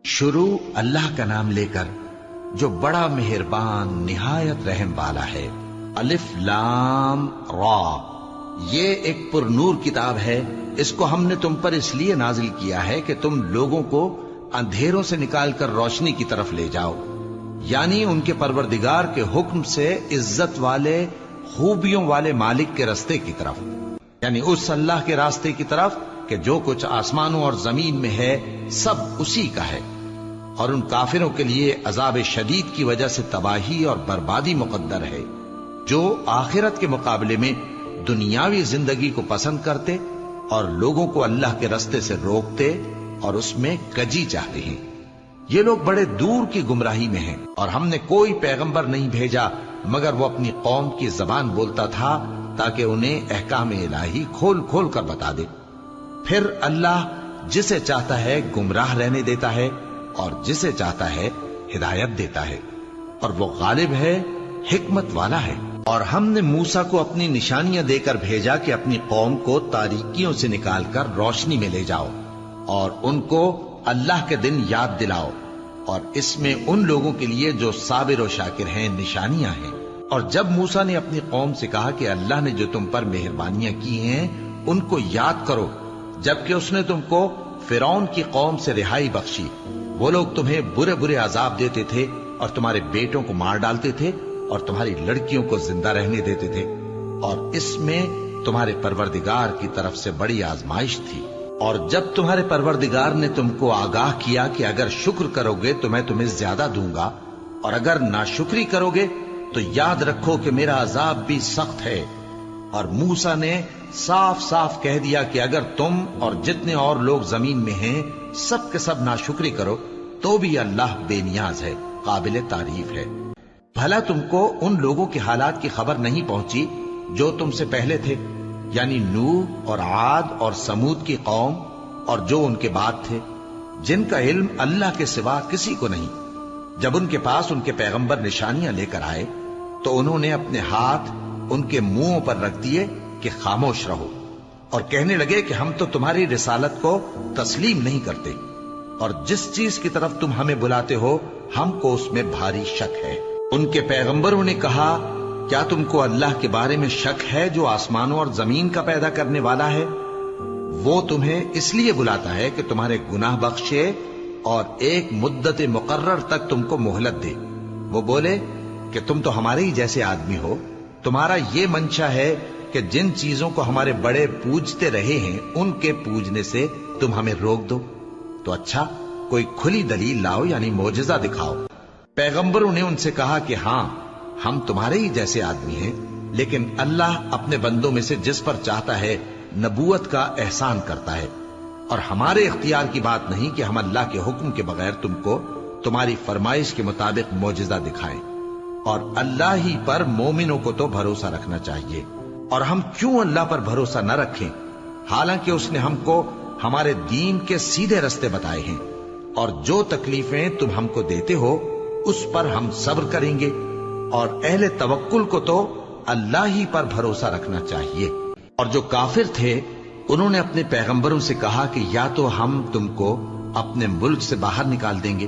شروع اللہ کا نام لے کر جو بڑا مہربان نہایت رحم والا ہے۔ الف لام را، یہ ایک پر نور کتاب ہے، اس کو ہم نے تم پر اس لیے نازل کیا ہے کہ تم لوگوں کو اندھیروں سے نکال کر روشنی کی طرف لے جاؤ، یعنی ان کے پروردگار کے حکم سے عزت والے خوبیوں والے مالک کے راستے کی طرف، یعنی اس اللہ کے راستے کی طرف کہ جو کچھ آسمانوں اور زمین میں ہے سب اسی کا ہے۔ اور ان کافروں کے لیے عذاب شدید کی وجہ سے تباہی اور بربادی مقدر ہے، جو آخرت کے مقابلے میں دنیاوی زندگی کو پسند کرتے اور لوگوں کو اللہ کے راستے سے روکتے اور اس میں کجی چاہتے ہیں۔ یہ لوگ بڑے دور کی گمراہی میں ہیں، اور ہم نے کوئی پیغمبر نہیں بھیجا مگر وہ اپنی قوم کی زبان بولتا تھا تاکہ انہیں احکام الہی کھول کھول کر بتا دے۔ پھر اللہ جسے چاہتا ہے گمراہ رہنے دیتا ہے اور جسے چاہتا ہے ہدایت دیتا ہے، اور وہ غالب ہے، حکمت والا ہے۔ اور ہم نے موسیٰ کو اپنی نشانیاں دے کر بھیجا کہ اپنی قوم کو تاریکیوں سے نکال کر روشنی میں لے جاؤ اور ان کو اللہ کے دن یاد دلاؤ، اور اس میں ان لوگوں کے لیے جو صابر و شاکر ہیں نشانیاں ہیں۔ اور جب موسیٰ نے اپنی قوم سے کہا کہ اللہ نے جو تم پر مہربانیاں کی ہیں ان کو یاد کرو، جبکہ اس نے تم کو فرعون کی قوم سے رہائی بخشی، وہ لوگ تمہیں برے برے عذاب دیتے تھے اور تمہارے بیٹوں کو مار ڈالتے تھے اور تمہاری لڑکیوں کو زندہ رہنے دیتے تھے، اور اس میں تمہارے پروردگار کی طرف سے بڑی آزمائش تھی۔ اور جب تمہارے پروردگار نے تم کو آگاہ کیا کہ اگر شکر کرو گے تو میں تمہیں زیادہ دوں گا، اور اگر ناشکری کرو گے تو یاد رکھو کہ میرا عذاب بھی سخت ہے۔ اور موسیٰ نے صاف صاف کہہ دیا کہ اگر تم اور جتنے اور لوگ زمین میں ہیں سب کے سب ناشکری کرو تو بھی اللہ بے نیاز ہے، قابل تعریف ہے۔ بھلا تم کو ان لوگوں کے حالات کی خبر نہیں پہنچی جو تم سے پہلے تھے، یعنی نوح اور عاد اور سمود کی قوم اور جو ان کے بعد تھے، جن کا علم اللہ کے سوا کسی کو نہیں۔ جب ان کے پاس ان کے پیغمبر نشانیاں لے کر آئے تو انہوں نے اپنے ہاتھ ان کے منہوں پر رکھ دیے کہ خاموش رہو، اور کہنے لگے کہ ہم تو تمہاری رسالت کو تسلیم نہیں کرتے، اور جس چیز کی طرف تم ہمیں بلاتے ہو ہم کو اس میں بھاری شک ہے۔ ان کے پیغمبروں نے کہا، کیا تم کو اللہ کے بارے میں شک ہے جو آسمانوں اور زمین کا پیدا کرنے والا ہے؟ وہ تمہیں اس لیے بلاتا ہے کہ تمہارے گناہ بخشے اور ایک مدت مقرر تک تم کو مہلت دے۔ وہ بولے کہ تم تو ہمارے ہی جیسے آدمی ہو، تمہارا یہ منشا ہے کہ جن چیزوں کو ہمارے بڑے پوجتے رہے ہیں ان کے پوجنے سے تم ہمیں روک دو، تو اچھا کوئی کھلی دلیل لاؤ، یعنی معجزہ دکھاؤ۔ پیغمبروں نے ان سے کہا کہ ہاں ہم تمہارے ہی جیسے آدمی ہیں، لیکن اللہ اپنے بندوں میں سے جس پر چاہتا ہے نبوت کا احسان کرتا ہے، اور ہمارے اختیار کی بات نہیں کہ ہم اللہ کے حکم کے بغیر تم کو تمہاری فرمائش کے مطابق معجزہ دکھائیں۔ اور اللہ ہی پر مومنوں کو تو بھروسہ رکھنا چاہیے، اور ہم کیوں اللہ پر بھروسہ نہ رکھیں، حالانکہ اس نے ہم کو ہمارے دین کے سیدھے رستے بتائے ہیں، اور جو تکلیفیں تم ہم کو دیتے ہو اس پر ہم صبر کریں گے، اور اہل توکل کو تو اللہ ہی پر بھروسہ رکھنا چاہیے۔ اور جو کافر تھے انہوں نے اپنے پیغمبروں سے کہا کہ یا تو ہم تم کو اپنے ملک سے باہر نکال دیں گے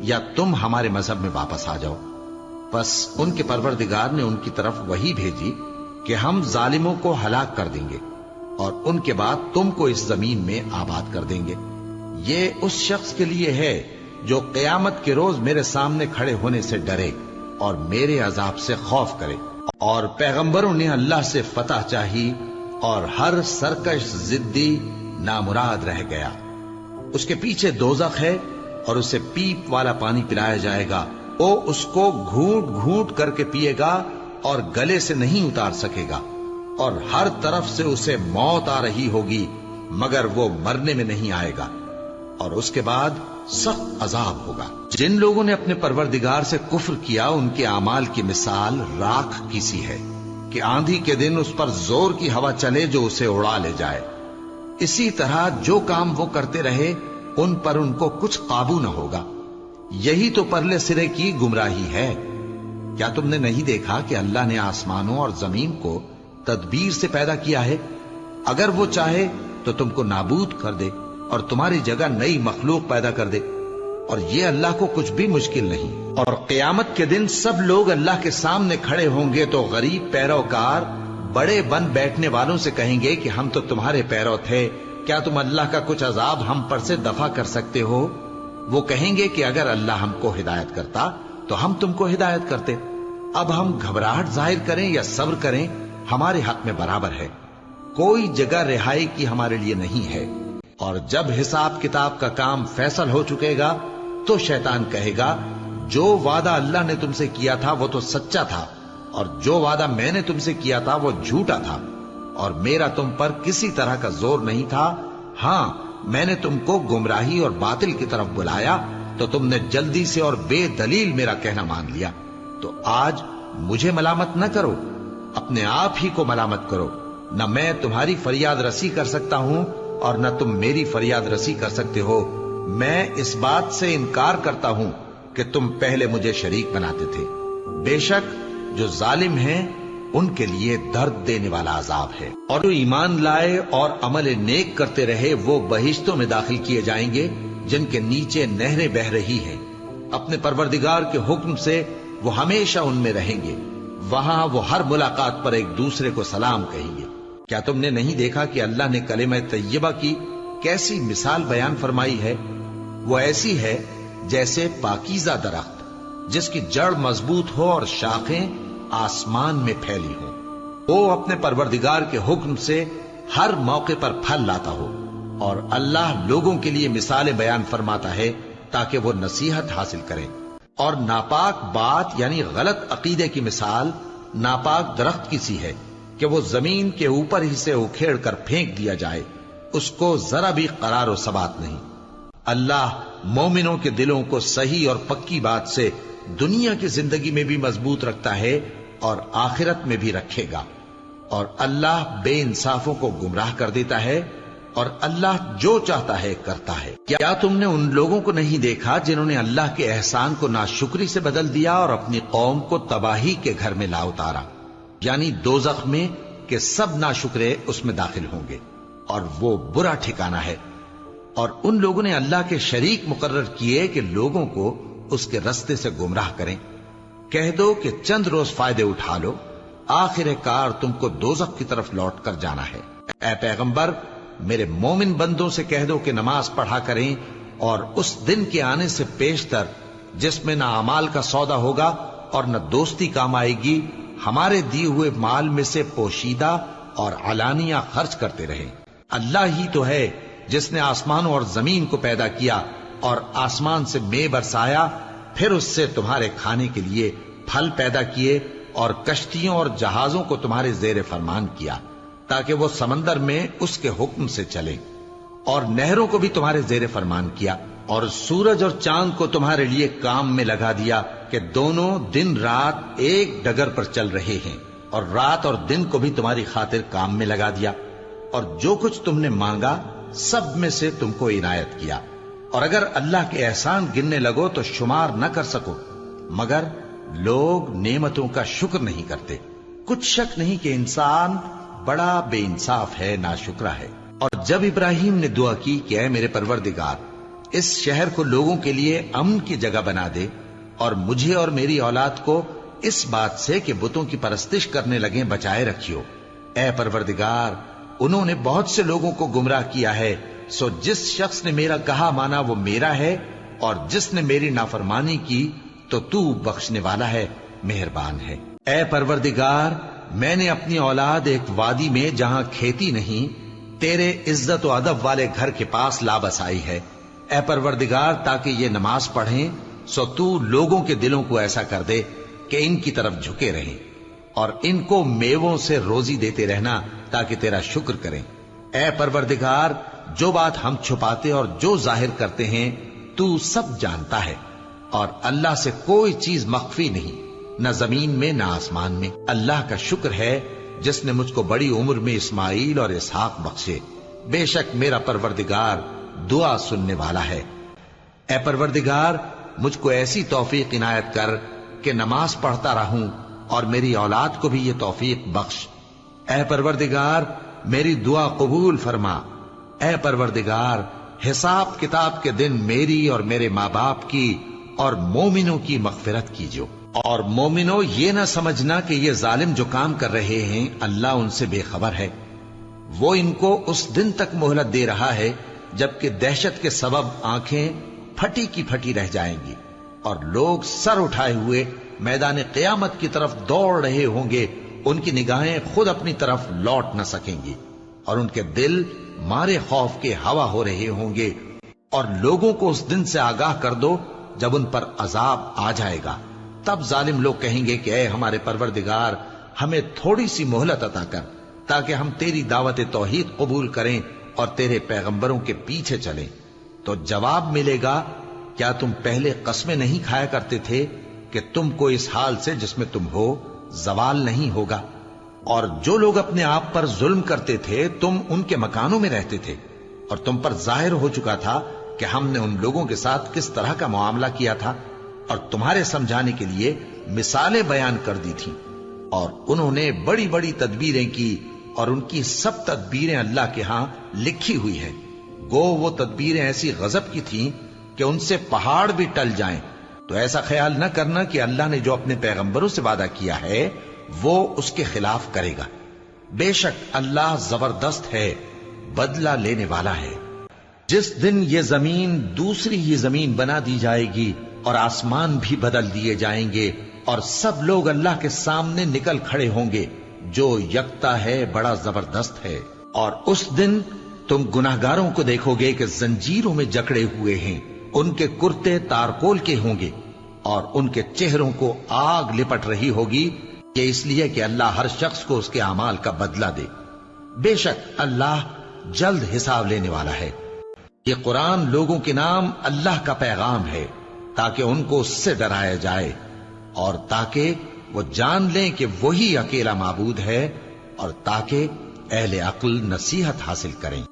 یا تم ہمارے مذہب میں واپس آ جاؤ۔ بس ان کے پروردگار نے ان کی طرف وحی بھیجی کہ ہم ظالموں کو ہلاک کر دیں گے اور ان کے بعد تم کو اس زمین میں آباد کر دیں گے۔ یہ اس شخص کے لیے ہے جو قیامت کے روز میرے سامنے کھڑے ہونے سے ڈرے اور میرے عذاب سے خوف کرے۔ اور پیغمبروں نے اللہ سے فتح چاہی اور ہر سرکش ضدی نامراد رہ گیا۔ اس کے پیچھے دوزخ ہے اور اسے پیپ والا پانی پلایا جائے گا، وہ اس کو گھونٹ گھونٹ کر کے پیے گا اور گلے سے نہیں اتار سکے گا، اور ہر طرف سے اسے موت آ رہی ہوگی مگر وہ مرنے میں نہیں آئے گا، اور اس کے بعد سخت عذاب ہوگا۔ جن لوگوں نے اپنے پروردگار سے کفر کیا ان کے اعمال کی مثال راکھ کی سی ہے کہ آندھی کے دن اس پر زور کی ہوا چلے جو اسے اڑا لے جائے۔ اسی طرح جو کام وہ کرتے رہے ان پر ان کو کچھ قابو نہ ہوگا۔ یہی تو پرلے سرے کی گمراہی ہے۔ کیا تم نے نہیں دیکھا کہ اللہ نے آسمانوں اور زمین کو تدبیر سے پیدا کیا ہے؟ اگر وہ چاہے تو تم کو نابود کر دے اور تمہاری جگہ نئی مخلوق پیدا کر دے۔ اور یہ اللہ کو کچھ بھی مشکل نہیں. اور قیامت کے دن سب لوگ اللہ کے سامنے کھڑے ہوں گے تو غریب پیروکار بڑے بن بیٹھنے والوں سے کہیں گے کہ ہم تو تمہارے پیرو تھے، کیا تم اللہ کا کچھ عذاب ہم پر سے دفع کر سکتے ہو؟ وہ کہیں گے کہ اگر اللہ ہم کو ہدایت کرتا تو ہم تم کو ہدایت کرتے. اب ہم گھبراہٹ ظاہر کریں یا صبر کریں ہمارے حق میں برابر ہے، کوئی جگہ رہائی کی ہمارے لیے نہیں ہے. اور جب حساب کتاب کا کام فیصل ہو چکے گا تو شیطان کہے گا جو وعدہ اللہ نے تم سے کیا تھا وہ تو سچا تھا، اور جو وعدہ میں نے تم سے کیا تھا وہ جھوٹا تھا، اور میرا تم پر کسی طرح کا زور نہیں تھا. ہاں میں نے تم کو گمراہی اور باطل کی طرف بلایا تو تم نے جلدی سے اور بے دلیل میرا کہنا مان لیا. تو آج مجھے ملامت نہ کرو، اپنے آپ ہی کو ملامت کرو. نہ میں تمہاری فریاد رسی کر سکتا ہوں اور نہ تم میری فریاد رسی کر سکتے ہو. میں اس بات سے انکار کرتا ہوں کہ تم پہلے مجھے شریک بناتے تھے. بے شک جو ظالم ہیں ان کے لیے درد دینے والا عذاب ہے. اور جو ایمان لائے اور عمل نیک کرتے رہے وہ بہشتوں میں داخل کیے جائیں گے جن کے نیچے نہریں بہ رہی ہیں. اپنے پروردگار کے حکم سے وہ ہمیشہ ان میں رہیں گے. وہاں وہ ہر ملاقات پر ایک دوسرے کو سلام کہیں گے. کیا تم نے نہیں دیکھا کہ اللہ نے کلمہ طیبہ کی کیسی مثال بیان فرمائی ہے؟ وہ ایسی ہے جیسے پاکیزہ درخت جس کی جڑ مضبوط ہو اور شاخیں آسمان میں پھیلی ہوں. وہ اپنے پروردگار کے حکم سے ہر موقع پر پھل لاتا ہو. اور اللہ لوگوں کے لیے مثالیں بیان فرماتا ہے تاکہ وہ نصیحت حاصل کریں. اور ناپاک بات یعنی غلط عقیدے کی مثال ناپاک درخت کی سی ہے کہ وہ زمین کے اوپر ہی سے اکھیڑ کر پھینک دیا جائے، اس کو ذرا بھی قرار و ثبات نہیں. اللہ مومنوں کے دلوں کو صحیح اور پکی بات سے دنیا کی زندگی میں بھی مضبوط رکھتا ہے اور آخرت میں بھی رکھے گا. اور اللہ بے انصافوں کو گمراہ کر دیتا ہے اور اللہ جو چاہتا ہے کرتا ہے. کیا تم نے ان لوگوں کو نہیں دیکھا جنہوں نے اللہ کے احسان کو ناشکری سے بدل دیا اور اپنی قوم کو تباہی کے گھر میں لا اتارا، یعنی دوزخ میں، کہ سب ناشکرے اس میں داخل ہوں گے اور وہ برا ٹھکانہ ہے. اور ان لوگوں نے اللہ کے شریک مقرر کیے کہ لوگوں کو اس کے رستے سے گمراہ کریں. کہہ دو کہ چند روز فائدے اٹھا لو، آخر کار تم کو دوزخ کی طرف لوٹ کر جانا ہے. اے پیغمبر میرے مومن بندوں سے کہہ دو کہ نماز پڑھا کریں اور اس دن کے آنے سے پیشتر جس میں نہ اعمال کا سودا ہوگا اور نہ دوستی کام آئے گی ہمارے دیے ہوئے مال میں سے پوشیدہ اور علانیہ خرچ کرتے رہیں. اللہ ہی تو ہے جس نے آسمانوں اور زمین کو پیدا کیا اور آسمان سے مے برسایا، پھر اس سے تمہارے کھانے کے لیے پھل پیدا کیے اور کشتیوں اور جہازوں کو تمہارے زیر فرمان کیا تاکہ وہ سمندر میں اس کے حکم سے چلیں، اور نہروں کو بھی تمہارے زیر فرمان کیا، اور سورج اور چاند کو تمہارے لیے کام میں لگا دیا کہ دونوں دن رات ایک ڈگر پر چل رہے ہیں، اور رات اور دن کو بھی تمہاری خاطر کام میں لگا دیا، اور جو کچھ تم نے مانگا سب میں سے تم کو عنایت کیا. اور اگر اللہ کے احسان گننے لگو تو شمار نہ کر سکو، مگر لوگ نعمتوں کا شکر نہیں کرتے. کچھ شک نہیں کہ انسان بڑا بے انصاف ہے، ناشکرا ہے. اور جب ابراہیم نے دعا کی کہ اے میرے پروردگار اس شہر کو لوگوں کے لیے امن کی جگہ بنا دے اور مجھے اور میری اولاد کو اس بات سے کہ بتوں کی پرستش کرنے لگیں بچائے رکھیو. اے پروردگار انہوں نے بہت سے لوگوں کو گمراہ کیا ہے، سو جس شخص نے میرا کہا مانا وہ میرا ہے، اور جس نے میری نافرمانی کی تو بخشنے والا ہے، مہربان ہے. اے پروردگار میں نے اپنی اولاد ایک وادی میں جہاں کھیتی نہیں تیرے عزت و ادب والے گھر کے پاس لا بسائی ہے. اے پروردگار تاکہ یہ نماز پڑھیں سو تو لوگوں کے دلوں کو ایسا کر دے کہ ان کی طرف جھکے رہیں، اور ان کو میووں سے روزی دیتے رہنا تاکہ تیرا شکر کریں. اے پروردگار جو بات ہم چھپاتے اور جو ظاہر کرتے ہیں تو سب جانتا ہے، اور اللہ سے کوئی چیز مخفی نہیں، نہ زمین میں نہ آسمان میں. اللہ کا شکر ہے جس نے مجھ کو بڑی عمر میں اسماعیل اور اسحاق بخشے. بے شک میرا پروردگار دعا سننے والا ہے. اے پروردگار مجھ کو ایسی توفیق عنایت کر کہ نماز پڑھتا رہوں اور میری اولاد کو بھی یہ توفیق بخش. اے پروردگار میری دعا قبول فرما. اے پروردگار حساب کتاب کے دن میری اور میرے ماں باپ کی اور مومنوں کی مغفرت کیجو۔ اور مومنوں یہ نہ سمجھنا کہ یہ ظالم جو کام کر رہے ہیں اللہ ان سے بے خبر ہے، وہ ان کو اس دن تک مہلت دے رہا ہے جبکہ دہشت کے سبب آنکھیں پھٹی کی پھٹی رہ جائیں گی اور لوگ سر اٹھائے ہوئے میدان قیامت کی طرف دوڑ رہے ہوں گے، ان کی نگاہیں خود اپنی طرف لوٹ نہ سکیں گی اور ان کے دل مارے خوف کے ہوا ہو رہے ہوں گے۔ اور لوگوں کو اس دن سے آگاہ کر دو جب ان پر عذاب آ جائے گا، تب ظالم لوگ کہیں گے کہ اے ہمارے پروردگار، ہمیں تھوڑی سی مہلت عطا کر تاکہ ہم تیری دعوت توحید قبول کریں اور تیرے پیغمبروں کے پیچھے چلیں۔ تو جواب ملے گا، کیا تم پہلے قسمیں نہیں کھایا کرتے تھے کہ تم کو اس حال سے جس میں تم ہو زوال نہیں ہوگا؟ اور جو لوگ اپنے آپ پر ظلم کرتے تھے تم ان کے مکانوں میں رہتے تھے، اور تم پر ظاہر ہو چکا تھا کہ ہم نے ان لوگوں کے ساتھ کس طرح کا معاملہ کیا تھا، اور تمہارے سمجھانے کے لیے مثالیں بیان کر دی تھیں، اور انہوں نے بڑی بڑی تدبیریں کی، اور ان کی سب تدبیریں اللہ کے ہاں لکھی ہوئی ہیں۔ گو وہ تدبیریں ایسی غضب کی تھیں کہ ان سے پہاڑ بھی ٹل جائیں۔ تو ایسا خیال نہ کرنا کہ اللہ نے جو اپنے پیغمبروں سے وعدہ کیا ہے وہ اس کے خلاف کرے گا۔ بے شک اللہ زبردست ہے، بدلہ لینے والا ہے۔ جس دن یہ زمین دوسری ہی زمین بنا دی جائے گی اور آسمان بھی بدل دیے جائیں گے اور سب لوگ اللہ کے سامنے نکل کھڑے ہوں گے جو یکتا ہے، بڑا زبردست ہے۔ اور اس دن تم گناہگاروں کو دیکھو گے کہ زنجیروں میں جکڑے ہوئے ہیں، ان کے کرتے تارکول کے ہوں گے اور ان کے چہروں کو آگ لپٹ رہی ہوگی، یہ اس لیے کہ اللہ ہر شخص کو اس کے اعمال کا بدلہ دے۔ بے شک اللہ جلد حساب لینے والا ہے۔ یہ قرآن لوگوں کے نام اللہ کا پیغام ہے تاکہ ان کو اس سے ڈرایا جائے اور تاکہ وہ جان لیں کہ وہی اکیلا معبود ہے، اور تاکہ اہل عقل نصیحت حاصل کریں۔